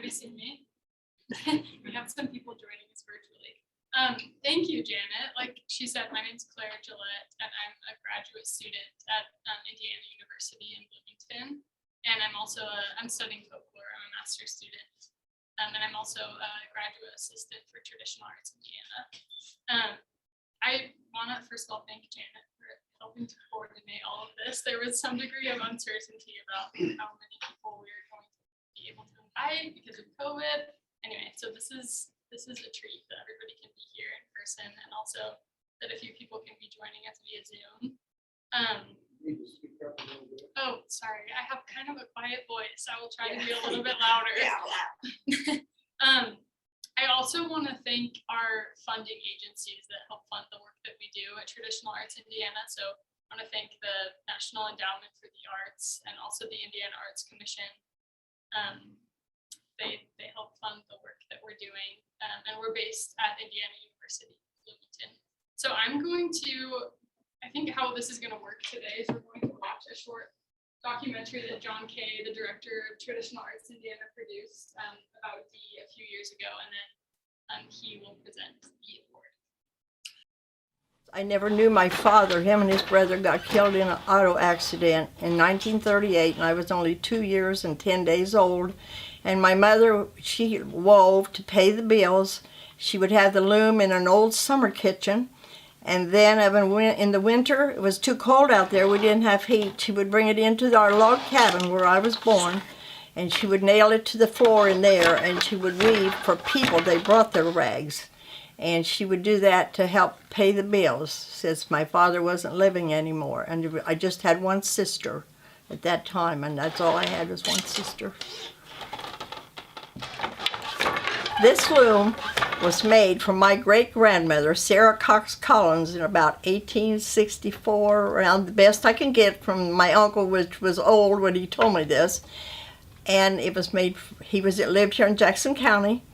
you seen me? We have some people joining us virtually. Thank you, Janet. Like she said, my name's Claire Gillett, and I'm a graduate student at Indiana University in Bloomington. And I'm also I'm studying folklore. I'm a master's student. And I'm also a graduate assistant for Traditional Arts Indiana. I want to first of all thank Janet for helping to coordinate all of this. There was some degree of uncertainty about how many people we were going to be able to invite because of COVID. Anyway, so this is a treat that everybody can be here in person, and also that a few people can be joining us via Zoom. Oh, sorry, I have kind of a quiet voice. I will try to be a little bit louder. I also want to thank our funding agencies that help fund the work that we do at Traditional Arts Indiana. So I want to thank the National Endowment for the Arts and also the Indiana Arts Commission. They help fund the work that we're doing, and we're based at Indiana University, Bloomington. So I'm going to, I think how this is going to work today is we're going to watch a short documentary that John Kay, the director of Traditional Arts Indiana, produced about Dee a few years ago, and then he will present the award. I never knew my father. Him and his brother got killed in an auto accident in 1938, and I was only 2 years and 10 days old. And my mother, she wove to pay the bills. She would have the loom in an old summer kitchen. And then in the winter, it was too cold out there, we didn't have heat. She would bring it into our log cabin where I was born, and she would nail it to the floor in there, and she would weave for people. They brought their rags. And she would do that to help pay the bills since my father wasn't living anymore. And I just had one sister at that time, and that's all I had was one sister. This loom was made from my great-grandmother, Sarah Cox Collins, in about 1864, around the best I can get from my uncle, which was old when he told me this. And it was made, it lived here in Jackson County.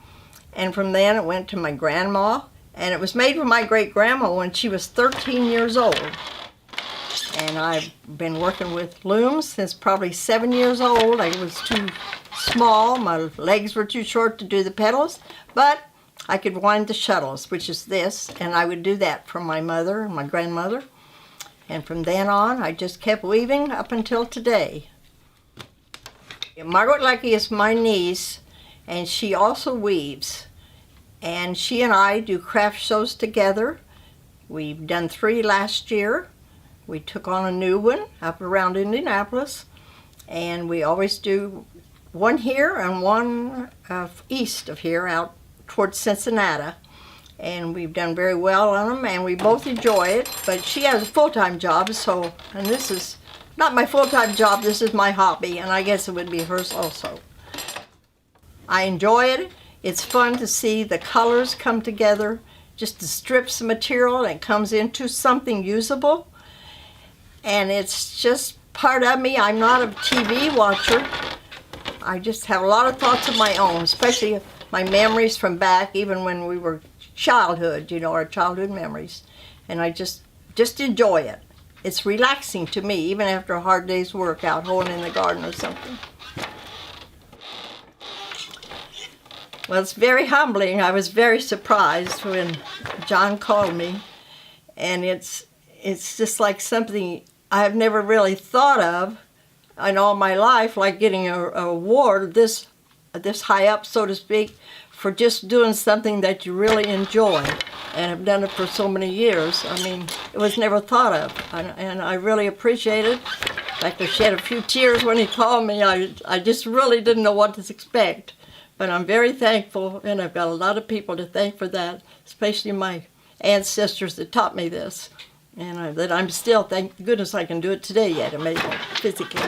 And from then it went to my grandma, and it was made for my great-grandma when she was 13 years old. And I've been working with looms since probably 7 years old. I was too small, my legs were too short to do the pedals, but I could wind the shuttles, which is this, and I would do that for my mother and my grandmother. And from then on, I just kept weaving up until today. Margaret Leckie is my niece, and she also weaves. And she and I do craft shows together. We've done 3 last year. We took on a new one up around Indianapolis. And we always do one here and one east of here out towards Cincinnati. And we've done very well on them, and we both enjoy it. But she has a full-time job, so, and this is not my full-time job, this is my hobby, and I guess it would be hers also. I enjoy it. It's fun to see the colors come together, just the strips of material, and it comes into something usable. And it's just part of me. I'm not a TV watcher. I just have a lot of thoughts of my own, especially my memories from back, even when we were childhood, you know, our childhood memories. And I just enjoy it. It's relaxing to me, even after a hard day's work out hoeing in the garden or something. Well, it's very humbling. I was very surprised when John called me, and it's just like something I have never really thought of in all my life, like getting an award this high up, so to speak, for just doing something that you really enjoy and have done it for so many years. I mean, it was never thought of, and I really appreciate it. In fact, I shed a few tears when he called me. I just really didn't know what to expect. But I'm very thankful, and I've got a lot of people to thank for that, especially my ancestors that taught me this. And that I'm still, thank goodness I can do it today yet, amazing, physically.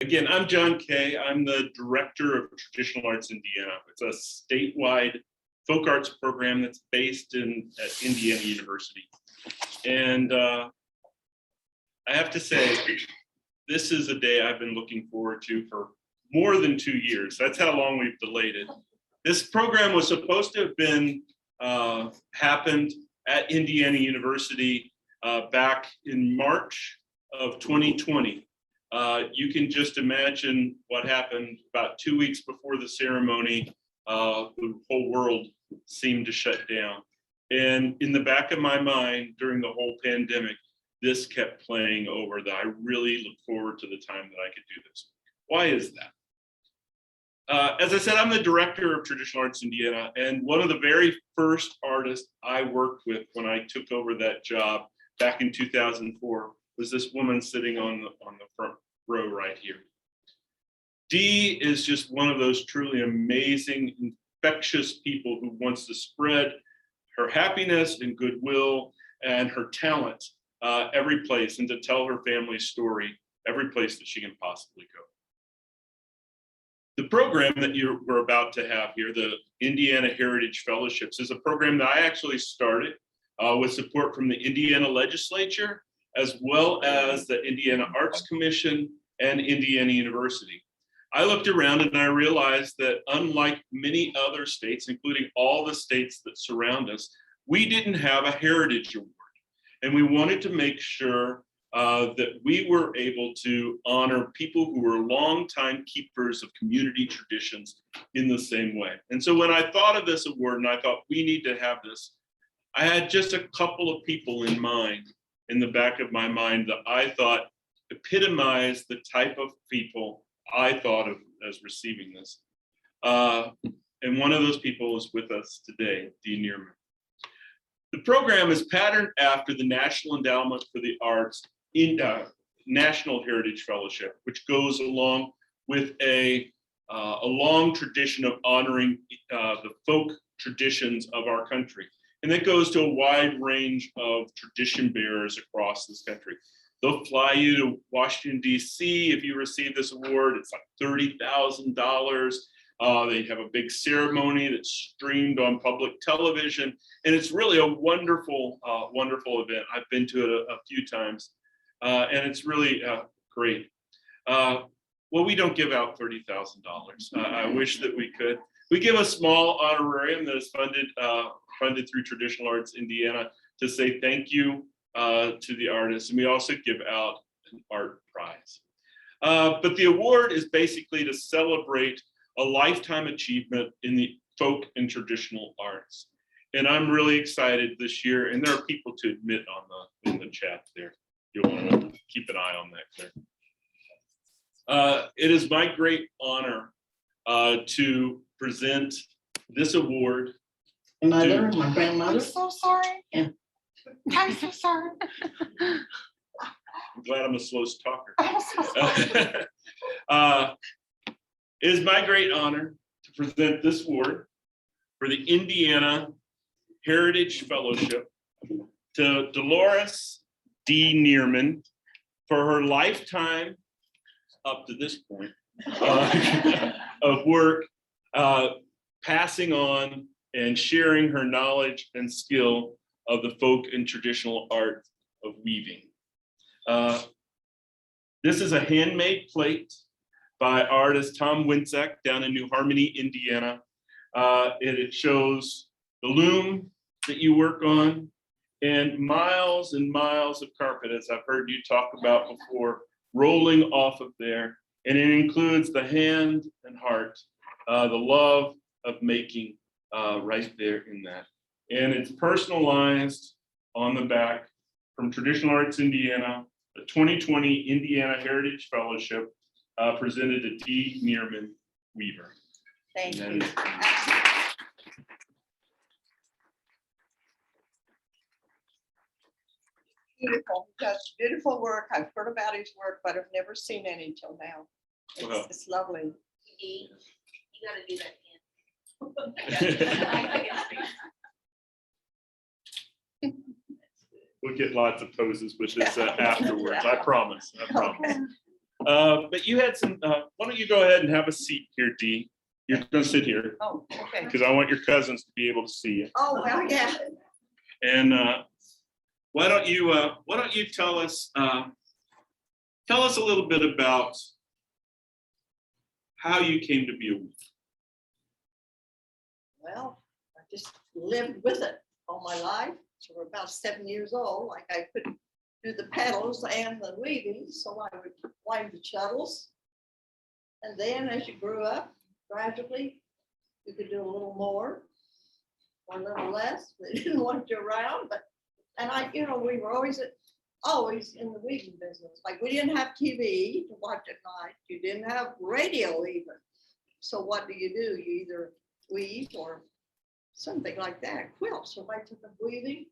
Again, I'm John Kay. I'm the director of Traditional Arts Indiana. It's a statewide folk arts program that's based at Indiana University. And I have to say, this is a day I've been looking forward to for more than 2 years. That's how long we've delayed it. This program was supposed to have been happened at Indiana University back in March of 2020. You can just imagine what happened about 2 weeks before the ceremony. The whole world seemed to shut down. And in the back of my mind during the whole pandemic, this kept playing over that I really look forward to the time that I could do this. Why is that? As I said, I'm the director of Traditional Arts Indiana, and one of the very first artists I worked with when I took over that job back in 2004 was this woman sitting on the front row right here. Dee is just one of those truly amazing, infectious people who wants to spread her happiness and goodwill and her talent every place, and to tell her family's story every place that she can possibly go. The program that we're about to have here, the Indiana Heritage Fellowships, is a program that I actually started with support from the Indiana legislature, as well as the Indiana Arts Commission and Indiana University. I looked around and I realized that unlike many other states, including all the states that surround us, we didn't have a heritage award. And we wanted to make sure that we were able to honor people who were longtime keepers of community traditions in the same way. And so when I thought of this award and I thought we need to have this, I had just a couple of people in mind, in the back of my mind, that I thought epitomized the type of people I thought of as receiving this. And one of those people is with us today, Dee Nierman. The program is patterned after the National Endowment for the Arts National Heritage Fellowship, which goes along with a long tradition of honoring the folk traditions of our country. And that goes to a wide range of tradition bearers across this country. They'll fly you to Washington, D.C. if you receive this award. It's like $30,000. They have a big ceremony that's streamed on public television. And it's really a wonderful, wonderful event. I've been to it a few times. And it's really great. Well, we don't give out $30,000. I wish that we could. We give a small honorarium that is funded through Traditional Arts Indiana to say thank you to the artists. And we also give out an art prize. But the award is basically to celebrate a lifetime achievement in the folk and traditional arts. And I'm really excited this year, and there are people to admit in the chat there. You'll want to keep an eye on that, Claire. It is my great honor to present this award. My grandmother. I'm so sorry. Yeah. I'm so sorry. I'm glad I'm a slow talker. I'm so sorry. It is my great honor to present this award for the Indiana Heritage Fellowship to Delores Dee Nierman for her lifetime, up to this point, of work, passing on and sharing her knowledge and skill of the folk and traditional art of weaving. This is a handmade plate by artist Tom Winczak down in New Harmony, Indiana. It shows the loom that you work on and miles of carpet, as I've heard you talk about before, rolling off of there. And it includes the hand and heart, the love of making right there in that. And it's personalized on the back from Traditional Arts Indiana, the 2020 Indiana Heritage Fellowship presented to Dee Nierman Weaver. Thank And you. Beautiful. He does beautiful work. I've heard about his work, but I've never seen any till now. Well. It's lovely. You gotta do that. We'll get lots of poses with this afterwards. I promise. I promise. Okay. But you had some. Why don't you go ahead and have a seat here, Dee? You're going to sit here Oh, okay. because I want your cousins to be able to see you. Oh, well, yeah. And why don't you tell us Tell us a little bit about how you came to be a weaver. Well, I just lived with it all my life. So we're about 7 years old. Like I couldn't do the pedals and the weaving, so I would wind the shuttles. And then as you grew up, gradually, you could do a little more or a little less. They didn't want you around, but, and I, you know, we were always in the weaving business. Like we didn't have TV to watch at night. You didn't have radio even. So what do? You either weave or something like that, quilt. So I took up weaving.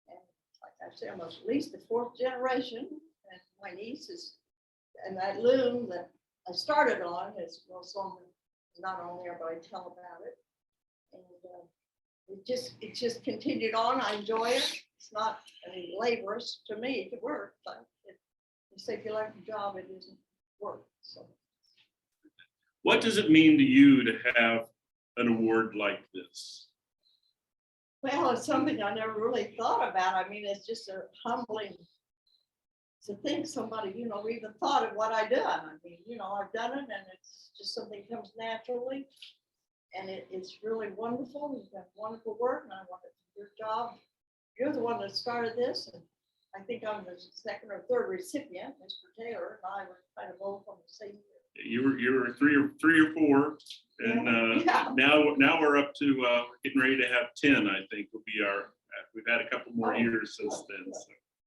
And like I said, I'm at least the 4th generation. And my niece is, and that loom that I started on is well, so not on there, but I tell about it. And it just continued on. I enjoy it. It's not any laborious to me to work, but you say if you like your job, it isn't work. So, What does it mean to you to have an award like this? well, it's something I never really thought about. I mean, it's just a humbling to think somebody, you know, even thought of what I done. I mean, you know, I've done it, and it's just something that comes naturally, and it's really wonderful. You've done wonderful work, and I want it to do your job. You're the one that started this, and I think I'm the 2nd or 3rd recipient. Mr. Taylor and I were kind of both on the same year. You were three or four, and Yeah. now we're up to we're getting ready to have 10. I think will be our. We've had a couple more years since then.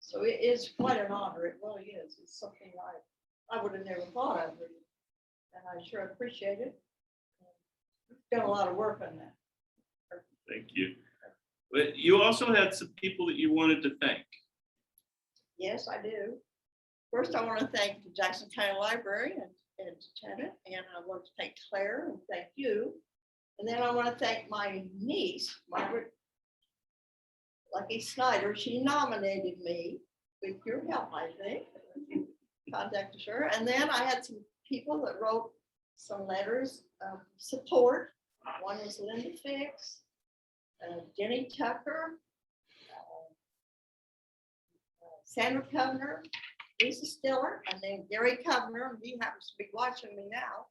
So it is quite an honor. It really is. It's something I would have never thought of, and I sure appreciate it. We've done a lot of work on that. Thank you. But you also had some people that you wanted to thank. Yes, I do. First, I want to thank the Jackson County Library and Janet, and I want to thank Claire and thank you. And then I want to thank my niece, Margaret Lucky Snyder. She nominated me with your help, I think. Contacted her. And then I had some people that wrote some letters of support. One was Linda Fix, Jenny Tucker, Sandra Kovner, Lisa Stiller, and then Gary Kovner, and he happens to be watching me now.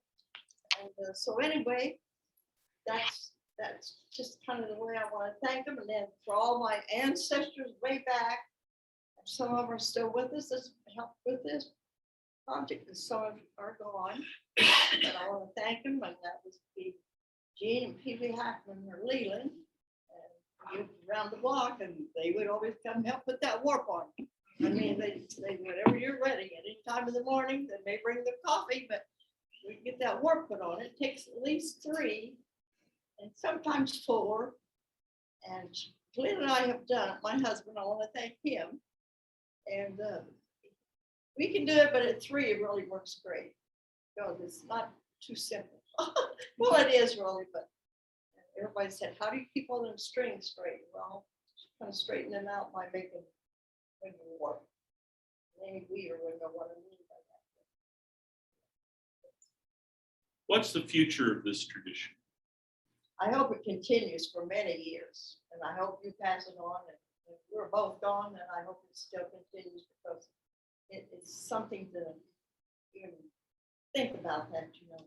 And so anyway, that's just kind of the way I want to thank them. And then for all my ancestors way back, and some of them are still with us, that's helped with this project, and some of them are gone. But I want to thank them, and that was Gene and P.V. Hackman or Leland, and around the block, and they would always come help put that warp on. I mean, they whenever you're ready, at any time in the morning, they may bring the coffee, but we get that warp put on. It takes at least 3 and sometimes 4. And Glenn and I have done it. My husband, I want to thank him. And we can do it, but at 3, it really works great. Because it's not too simple. Well, it is really, but everybody said, how do you keep all them strings straight? Well, kind of straighten them out by making when you work. Any weaver would know what I mean by that. What's the future of this tradition? I hope it continues for many years, and I hope you pass it on. And we're both gone, and I hope it still continues because it's something to even think about that, you know,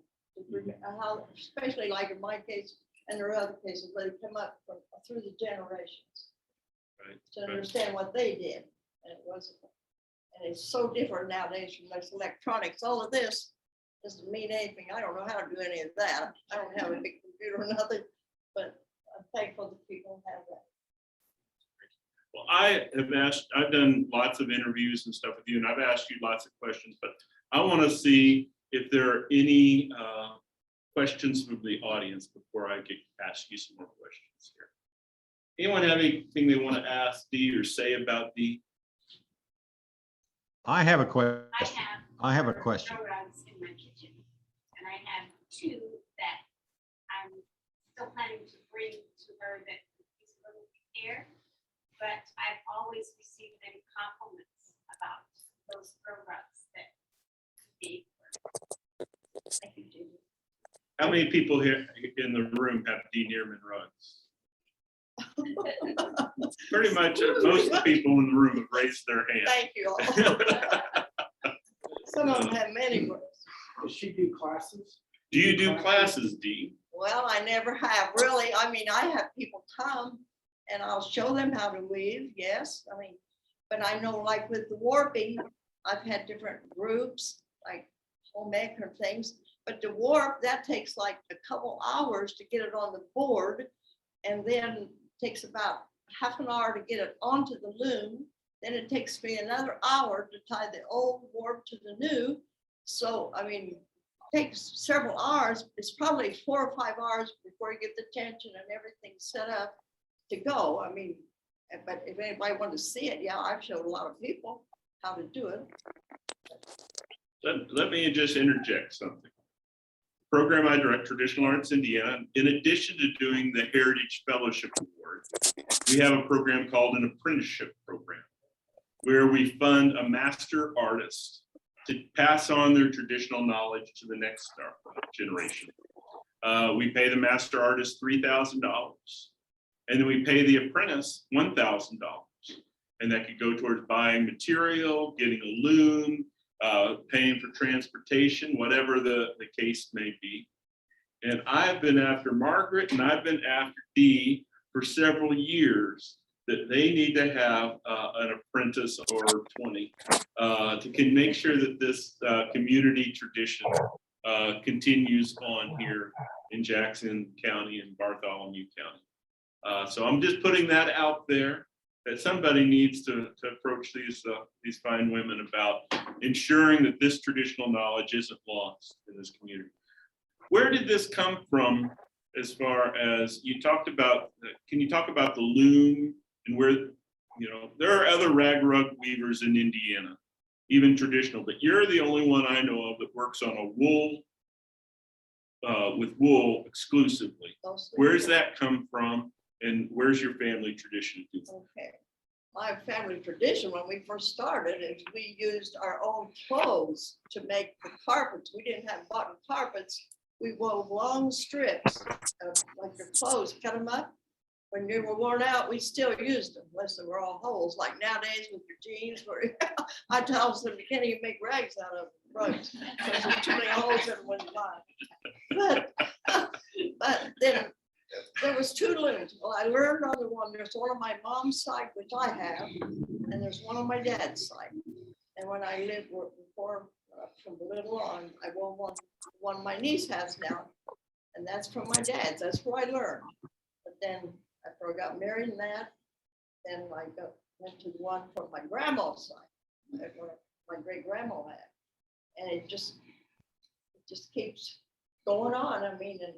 how, especially like in my case and there are other cases where they come up through the generations. Right. To understand what they did. And it wasn't, and it's so different nowadays from those electronics. All of this doesn't mean anything. I don't know how to do any of that. I don't have a big computer or nothing, but I'm thankful that people have that. Well, I've done lots of interviews and stuff with you, and I've asked you lots of questions, but I want to see if there are any questions from the audience before I ask you some more questions here. Anyone have anything they want to ask Dee or say about Dee? I have a question. I have a throw question. rugs in my kitchen, and I have 2 that I'm still planning to bring to her that is a little care, but I've always received them compliments about those throw rugs that they I could do. How many people here in the room have Dee Nierman rugs? Pretty much most of the people in the room have raised their hand. Thank you all. Some of them have many words. Does she do classes? Do you do classes, Dee? Well, I never have really. I mean, I have people come and I'll show them how to weave. Yes. I mean, but I know like with the warping, I've had different groups like home ec or things. But to warp, that takes like a couple hours to get it on the board. And then takes about half an hour to get it onto the loom. Then it takes me another hour to tie the old warp to the new. So, I mean, takes several hours. It's probably 4 or 5 hours before you get the tension and everything set up to go. I mean, but if anybody wanted to see it, yeah, I've showed a lot of people how to do it. Let me just interject something. Program I direct, Traditional Arts Indiana, in addition to doing the Heritage Fellowship Award, we have a program called an apprenticeship program, where we fund a master artist to pass on their traditional knowledge to the next generation. We pay the master artist $3,000, and then we pay the apprentice $1,000. And that could go towards buying material, getting a loom, paying for transportation, whatever the case may be. And I've been after Margaret and I've been after Dee for several years that they need to have an apprentice or 20 to make sure that this community tradition continues on here in Jackson County and Bartholomew County. So I'm just putting that out there, that somebody needs to approach these fine women about ensuring that this traditional knowledge isn't lost in this community. Where did this come from as far as you talked about? Can you talk about the loom and where, there are other rag rug weavers in Indiana, even traditional, but you're the only one I know of that works on a wool, with wool exclusively. Where's that come from? And where's your family tradition? Okay. My family tradition when we first started is we used our own clothes to make the carpets. We didn't have button carpets. We wove long strips of like your clothes, cut them up. When they were worn out, we still used them, unless they were all holes. Like nowadays with your jeans, where I tell them you can't even make rags out of rugs. There's too many holes in one line. But then there was 2 looms. Well, I learned on the one. There's one on my mom's side, which I have, and there's one on my dad's side. And when I lived before, from the little on, I wore one my niece has now, and that's from my dad's. That's where I learned. But then after I got married and that, then I went to the one from my grandma's side, that my great grandma had, and it just keeps going on. I mean, and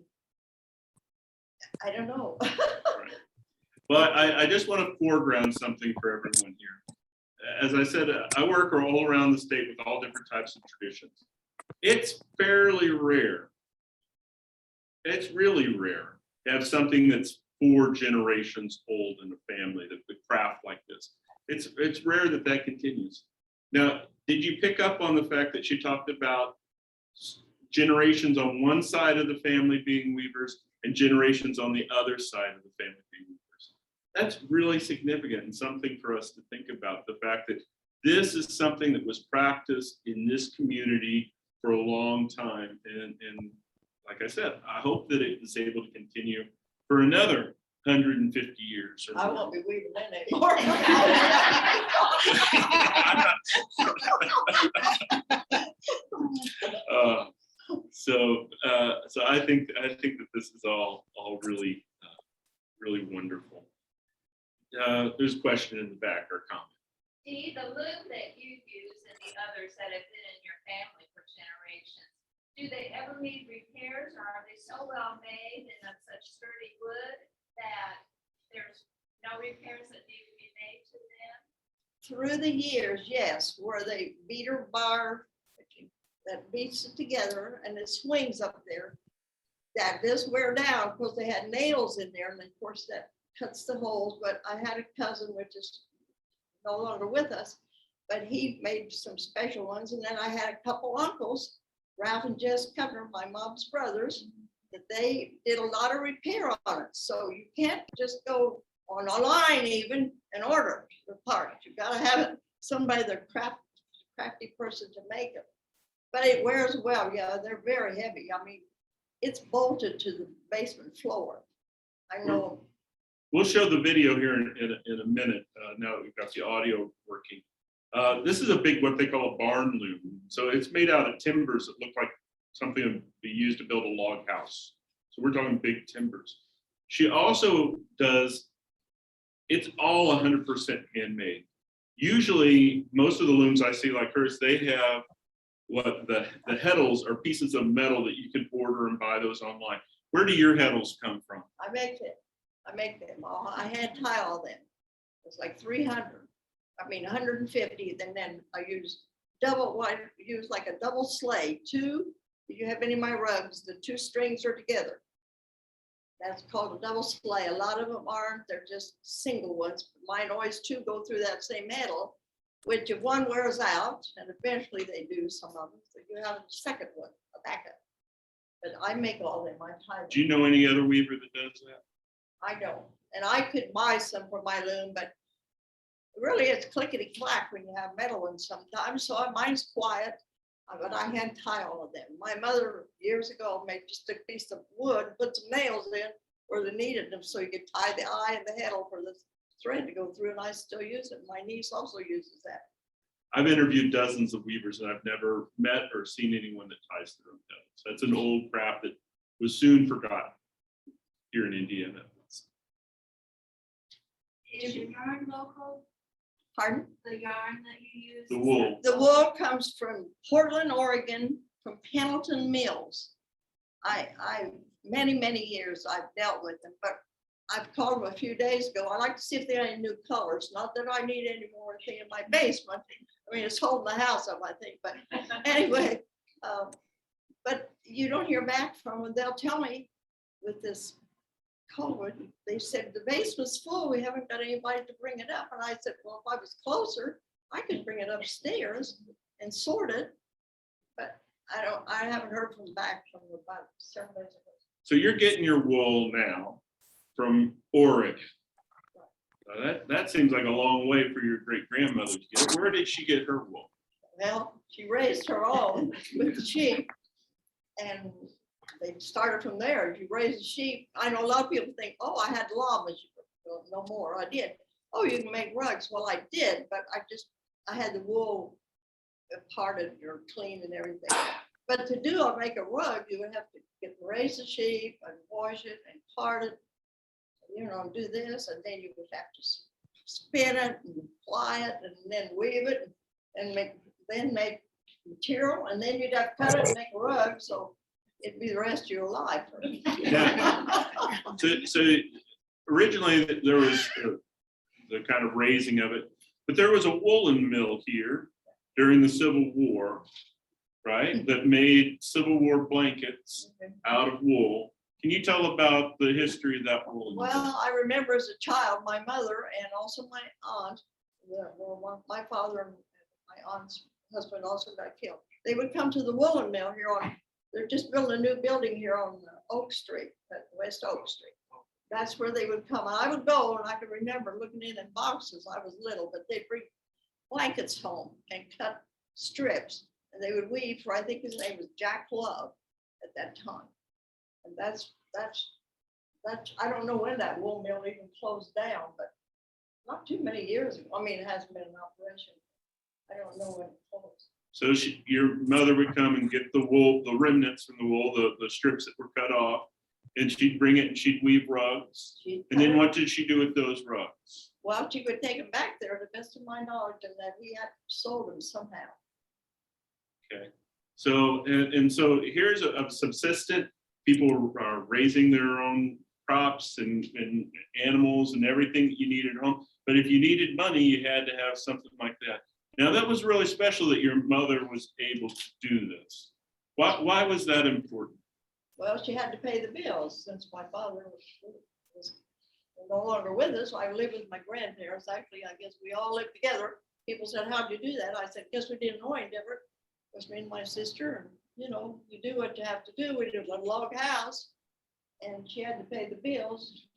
I don't know. Well, I just want to foreground something for everyone here. As I said, I work all around the state with all different types of traditions. It's fairly rare. It's really rare to have something that's 4 generations old in a family, that the craft like this. It's rare that continues. Now, did you pick up on the fact that she talked about generations on one side of the family being weavers and generations on the other side of the family being weavers? That's really significant and something for us to think about, the fact that this is something that was practiced in this community for a long time. And like I said, I hope that it is able to continue for another 150 years. I won't be weaving that anymore. So I think that this is all really really wonderful. There's a question in the back or comment. Dee, the loom that you use and the others that have been in your family for generations, do they ever need repairs, or are they so well made and of such sturdy wood that there's no repairs that need to be made to them? Through the years, yes, where they beater bar that beats it together and it swings up there, that does wear down because they had nails in there, and of course that cuts the holes. But I had a cousin, which is no longer with us, but he made some special ones. And then I had a couple uncles, Ralph and Jess Cutler, my mom's brothers, that they did a lot of repair on it. So you can't just go on a line even and order the part. You gotta have it, somebody, the crafty person to make it. But it wears well, yeah, they're very heavy. I mean, it's bolted to the basement floor. I know, We'll show the video here in a minute, now that we've got the audio working. This is a big, what they call a barn loom. So it's made out of timbers that look like something that would be used to build a log house. So we're talking big timbers. She also does, it's all 100% handmade. Usually, most of the looms I see like hers, they have what the heddles are pieces of metal that you can order and buy those online. Where do your heddles come from? I make them all. I hand tie all them. It's like 300. I mean, 150. And then I use use like a double sleigh. Two, if you have any of my rugs, the two strings are together. That's called a double sleigh. A lot of them aren't. They're just single ones. Mine always two go through that same metal, which if one wears out, and eventually they do, some of them, so you have a second one, a backup. But I make all them. I tie them. Do you know any other weaver that does that? I don't. And I could buy some for my loom, but really it's clickety clack when you have metal in sometimes. So mine's quiet, but I hand tie all of them. My mother years ago made just a piece of wood, put some nails in where they needed them so you could tie the eye and the heddle for the thread to go through, and I still use it. My niece also uses that. I've interviewed dozens of weavers and I've never met or seen anyone that ties their own heddles. That's an old craft that was soon forgotten here in Indiana. Is your yarn local, Pardon? the yarn that you use? The wool. The wool comes from Portland, Oregon, from Pendleton Mills. I many years I've dealt with them, but I've called them a few days ago. I like to see if they have any new colors. Not that I need any more thing in my basement. I mean, it's holding the house up, I think. But anyway, but you don't hear back from them. They'll tell me with this COVID, they said the basement's full. We haven't got anybody to bring it up. And I said, well, if I was closer, I could bring it upstairs and sort it. But I haven't heard from back from about several days ago. So you're getting your wool now from Oregon. That seems like a long way for your great grandmother to get it. Where did she get her wool? Well, she raised her own with the sheep, and they started from there. If you raise the sheep, I know a lot of people think, oh, I had llamas. Well, no more. I did. Oh, you can make rugs. Well, I did, but I had the wool parted or cleaned and everything. But to make a rug, you would have to raise the sheep and wash it and part it, do this, and then you would have to spin it and ply it and then weave it and make material, and then you'd have to cut it and make a rug. So it'd be the rest of your life. Yeah. So originally there was the kind of raising of it, but there was a woolen mill here during the Civil War, right? That made Civil War blankets out of wool. Can you tell about the history of that woolen mill? Well, I remember as a child, my mother and also my aunt, my father and my aunt's husband also got killed. They would come to the woolen mill here they're just building a new building here on Oak Street, West Oak Street. That's where they would come. And I would go, and I can remember looking in boxes. I was little, but they'd bring blankets home and cut strips, and they would weave for, I think his name was Jack Love at that time. And that's I don't know when that wool mill even closed down, but not too many years ago. I mean, it hasn't been in operation. I don't know when it closed. So your mother would come and get the wool, the remnants from the wool, the strips that were cut off, and she'd bring it and she'd weave rugs. And then what did she do with those rugs? Well, she would take them back there, to the best of my knowledge, and that he had sold them somehow. Okay. So, and so here's a subsistent, people are raising their own crops and animals and everything that you need at home. But if you needed money, you had to have something like that. Now that was really special that your mother was able to do this. Why was that important? Well, she had to pay the bills since my father was no longer with us. I lived with my grandparents. Actually, I guess we all lived together. People said, how'd you do that? I said, guess we didn't know any different. It was me and my sister, and you do what you have to do. We did a log house, and she had to pay the bills.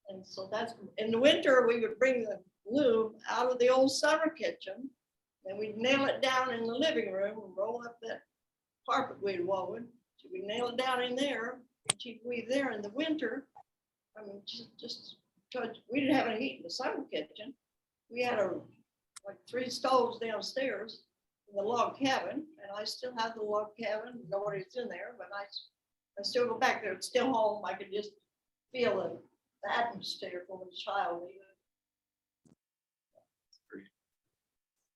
And so that's, in the winter, we would bring the loom out of the old summer kitchen, and we'd nail it down in the living room and roll up that carpet we'd woven. She would nail it down in there, and she'd weave there in the winter. I mean, just, we didn't have any heat in the summer kitchen. We had like 3 stoves downstairs in the log cabin, and I still have the log cabin. Nobody's in there, but I still go back there. It's still home. I could just feel the atmosphere from a child.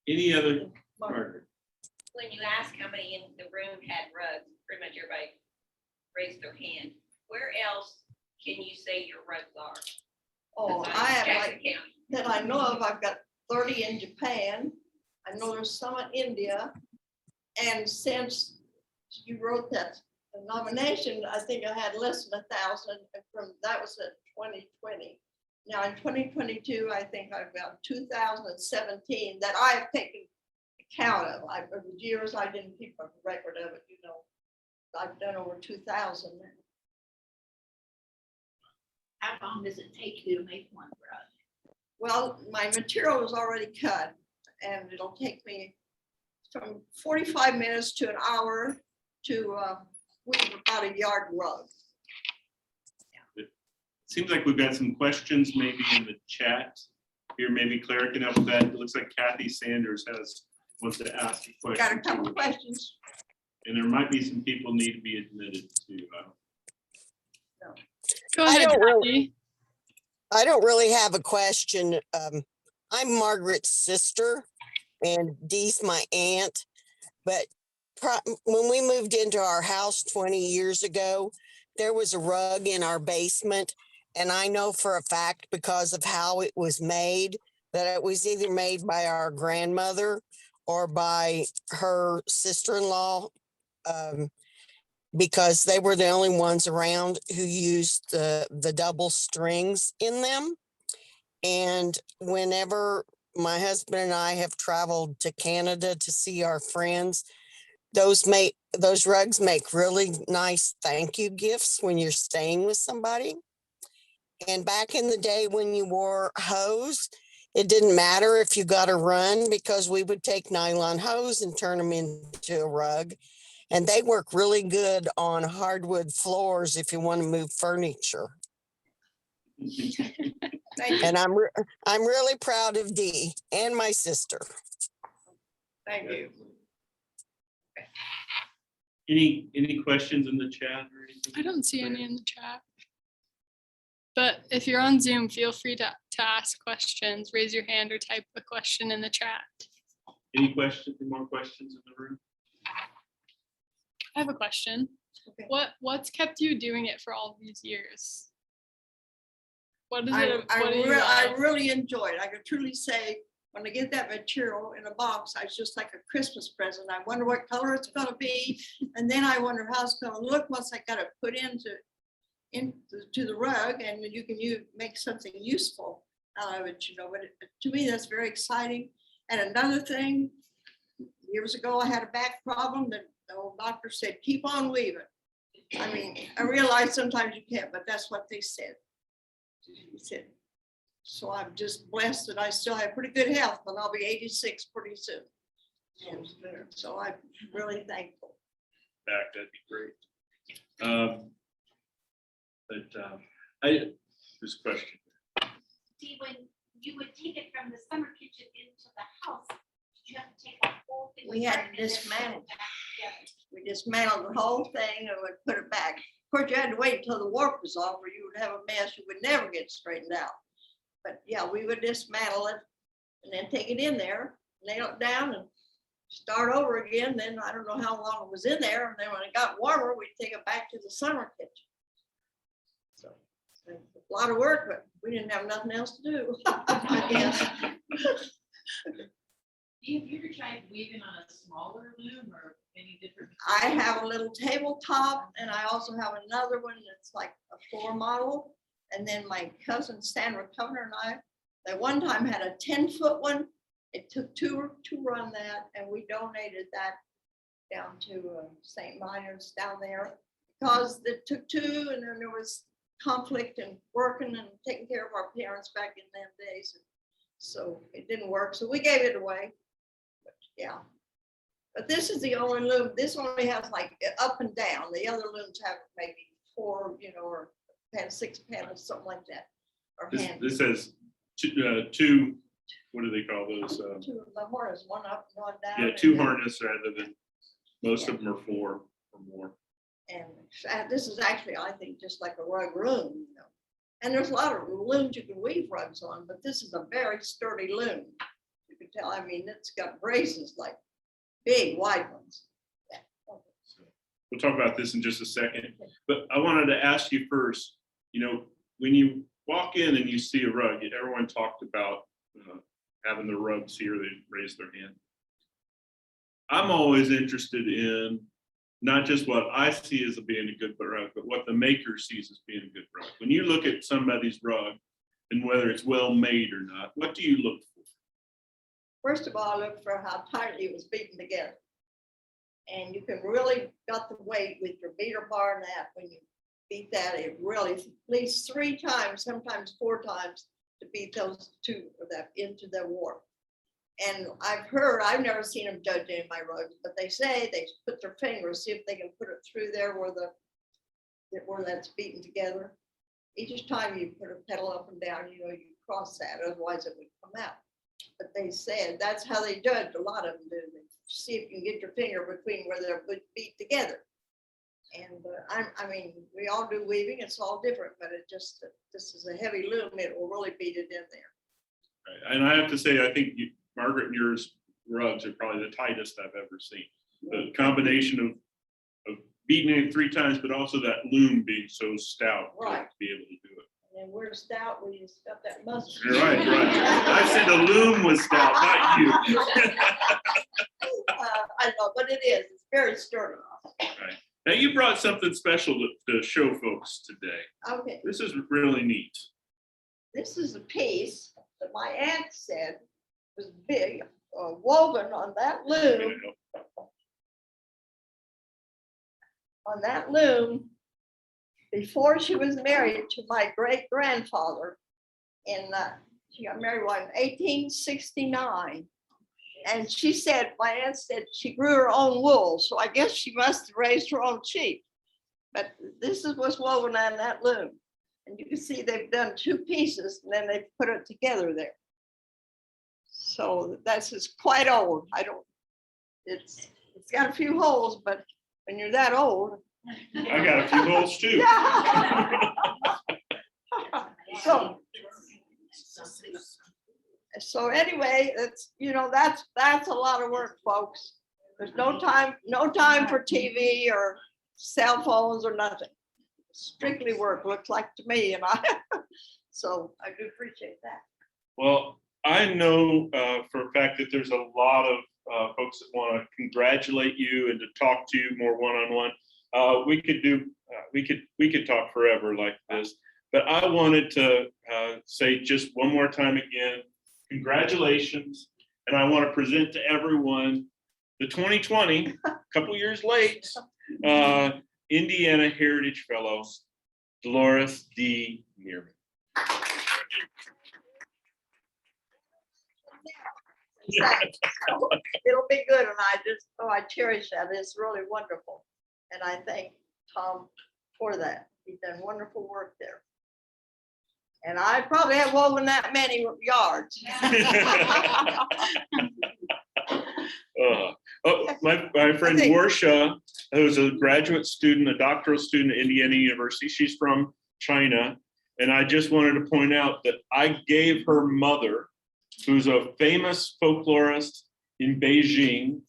Any other, Margaret? When you ask how many in the room had rugs, pretty much everybody raised their hand. Where else can you say your rugs are? Oh, besides I have Jackson like, County? that I know of, I've got 30 in Japan. I know there's some in India. And since you wrote that nomination, I think I had less than 1,000, and from that was at 2020. Now in 2022, I think I've got 2,017 that I have taken account of. Over the years, I didn't keep a record of it, you know. I've done over 2,000 now. How long does it take you to make one rug? Well, my material is already cut, and it'll take me from 45 minutes to an hour to weave about a yard rug. Seems like we've got some questions maybe in the chat here. Maybe Claire can help with that. It looks like Kathy Sanders wants to ask a question. Got a couple questions. And there might be some people need to be admitted to. Go I ahead, don't really- Kathy. I don't really have a question. I'm Margaret's sister and Dee's my aunt. But when we moved into our house 20 years ago, there was a rug in our basement. And I know for a fact, because of how it was made, that it was either made by our grandmother or by her sister-in-law, because they were the only ones around who used the double strings in them. And whenever my husband and I have traveled to Canada to see our friends, those rugs make really nice thank you gifts when you're staying with somebody. And back in the day when you wore hose, it didn't matter if you got a run, because we would take nylon hose and turn them into a rug. And they work really good on hardwood floors if you want to move furniture. Thank you. And I'm really proud of Dee and my sister. Thank you. Any questions in the chat or anything? I don't see any in the chat. But if you're on Zoom, feel free to ask questions, raise your hand or type a question in the chat. Any questions, more questions in the room? I have a question. Okay. What's kept you doing it for all these years? What is I it? What do you I love? really enjoyed it. I could truly say, when I get that material in a box, it's just like a Christmas present. I wonder what color it's gonna be. And then I wonder how it's gonna look once I got it put into the rug, and you can make something useful out of it, you know. But to me, that's very exciting. And another thing, years ago, I had a back problem that the old doctor said, keep on weaving. I mean, I realize sometimes you can't, but that's what they said. He said, so I'm just blessed that I still have pretty good health, and I'll be 86 pretty soon. And so I'm really thankful. Back, that'd be great. This question. See, when you would take it from the summer kitchen into the house, did you have to take the whole thing? We had apart to and then dismantle. put it back together? We dismantled the whole thing and would put it back. Of course, you had to wait until the warp was off, or you would have a mess you would never get straightened out. But yeah, we would dismantle it and then take it in there, nail it down, and start over again. Then I don't know how long it was in there. And then when it got warmer, we'd take it back to the summer kitchen. So a lot of work, but we didn't have nothing else to do, I guess. Have you ever tried weaving on a smaller loom or any different? I have a little tabletop, and I also have another one that's like a floor model. And then my cousin Sandra Kovner and I, at one time had a 10-foot one. It took two to run that, and we donated that down to St. Miners down there, because it took two, and then there was conflict and working and taking care of our parents back in them days. So it didn't work, so we gave it away. But yeah, But this is the only loom, this only has like up and down. The other looms have maybe 4, you know, or 6 panels, something like that. Or hand. This has two, what do they call those? 2 of the harness, one up, one down. Yeah, 2 harness rather than, most of them are 4 or more. And this is actually, I think, just like a rug loom, you know. And there's a lot of looms you can weave rugs on, but this is a very sturdy loom. You can tell, I mean, it's got braces, like big, wide ones. Yeah. We'll talk about this in just a second, but I wanted to ask you first, you know, when you walk in and you see a rug, everyone talked about having the rugs here, they raise their hand. I'm always interested in not just what I see as being a good rug, but what the maker sees as being a good rug. When you look at somebody's rug and whether it's well made or not, what do you look for? First of all, I look for how tightly it was beaten together. And you can really got the weight with your beater bar and that. When you beat that, it really at least 3 times, sometimes 4 times to beat those 2 of that into the warp. And I've never seen them judge any of my rugs, but they say they put their fingers, see if they can put it through there where that's beaten together. Each time you put a pedal up and down, you know, you cross that, otherwise it would come out. But they said that's how they judge. A lot of them do. They see if you can get your finger between where they're beat together. And I mean, we all do weaving. It's all different, but this is a heavy loom. It will really beat it in there. Right. And I have to say, I think Margaret and yours rugs are probably the tightest I've ever seen. The combination of beating it 3 times, but also that loom being so stout Right. to be able to do it. And we're stout, we just got that muscle. You're right. I said the loom was stout, not you. I know, but it is. It's very sturdy. Right. Now you brought something special to show folks today. Okay, This is really neat. this is a piece that my aunt said was big, woven on that loom. Before she was married to my great grandfather. She got married in 1869. And she said, my aunt said she grew her own wool. So I guess she must have raised her own sheep. But this is what's woven on that loom. And you can see they've done 2 pieces and then they put it together there. So it's quite old. It's got a few holes, but when you're that old. I got a few holes too. So anyway, that's a lot of work, folks. There's no time for TV or cell phones or nothing. Strictly work, looks like to me, and so I do appreciate that. Well, I know for a fact that there's a lot of folks that want to congratulate you and to talk to you more one-on-one. We could talk forever like this, but I wanted to say just one more time again, congratulations. And I want to present to everyone the 2020, a couple years late, Indiana Heritage Fellow, Delores Dee Nierman. It'll be good, and I cherish that. It's really wonderful, and I thank Tom for that. He's done wonderful work there, and I probably have woven that many yards. My friend Warsha, who's a graduate student, a doctoral student at Indiana University, she's from China, and I just wanted to point out that I gave her mother, who's a famous folklorist in Beijing,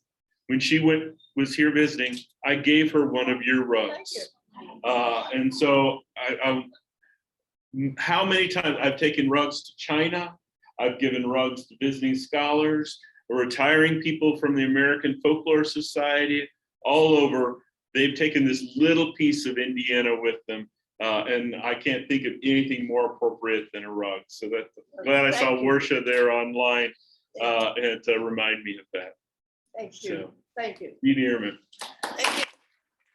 when she was here visiting, I gave her one of your rugs. And so how many times I've taken rugs to China, I've given rugs to visiting scholars, or retiring people from the American Folklore Society, all over. They've taken this little piece of Indiana with them. And I can't think of anything more appropriate than a rug. So that's glad I saw Warsha there online and to remind me of that. Thank you. So, Thank you. Dee Nierman. Thank you.